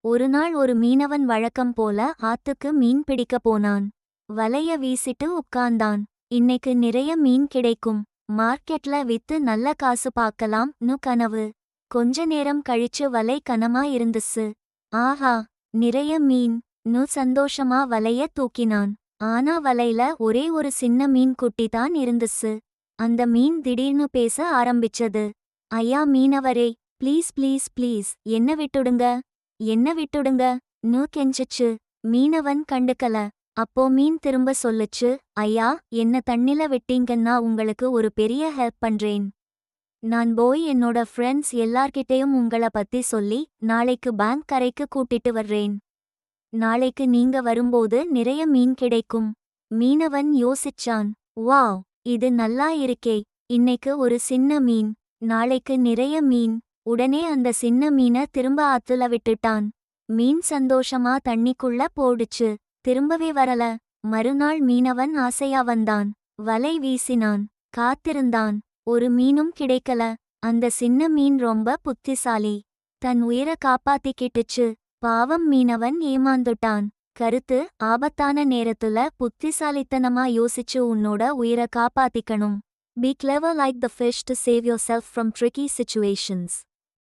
ஒருநாள் ஒரு மீனவன் வழக்கம் போல ஆத்துக்கு மீன் பிடிக்க போனான். வலைய வீசிட்டு உட்கார்ந்தான். இன்னைக்கு நிறைய மீன் கிடைக்கும், மார்க்கெட்ல வித்து நல்ல காசு பார்க்கலாம்னு கனவு. கொஞ்ச நேரம் கழிச்சு வலை கனமா இருந்துச்சு. ஆஹா, நிறைய மீன் சந்தோஷமா வலைய தூக்கினான். ஆனா வலையில ஒரே ஒரு சின்ன மீன் குட்டிதான் இருந்துச்சு. அந்த மீன் திடீர்னு பேச ஆரம்பிச்சது. ஐயா மீனவரே, ப்ளீஸ் ப்ளீஸ் ப்ளீஸ் என்ன விட்டுடுங்க, என்ன விட்டுடுங்க கெஞ்சிச்சு. மீனவன் கண்டுக்கல. அப்போ மீன் திரும்ப சொல்லுச்சு, ஐயா என்ன தண்ணில விட்டீங்கன்னா உங்களுக்கு ஒரு பெரிய ஹெல்ப் பண்றேன். நான் போய் என்னோட ஃப்ரெண்ட்ஸ் எல்லார்கிட்டயும் உங்கள பத்தி சொல்லி நாளைக்கு பேங்க் கரைக்கு கூட்டிட்டு வர்றேன். நாளைக்கு நீங்க வரும்போது நிறைய மீன் கிடைக்கும். மீனவன் யோசிச்சான். வாவ், இது நல்லா இருக்கே. இன்னைக்கு ஒரு சின்ன மீன், நாளைக்கு நிறைய மீன். உடனே அந்த சின்ன மீன திரும்ப ஆத்துல விட்டுட்டான். மீன் சந்தோஷமா தண்ணிக்குள்ள போடுச்சு, திரும்பவே வரல. மறுநாள் மீனவன் ஆசையா வந்தான். வலை வீசினான், காத்திருந்தான். ஒரு மீனும் கிடைக்கல. அந்த சின்ன மீன் ரொம்ப புத்திசாலி, தன் உயிரை காப்பாத்திக்கிட்டுச்சு. பாவம் மீனவன் ஏமாந்துட்டான். கருத்து: ஆபத்தான நேரத்துல புத்திசாலித்தனமா யோசிச்சு உன்னோட உயிரை காப்பாத்திக்கணும். Be clever like the fish to save yourself from tricky situations.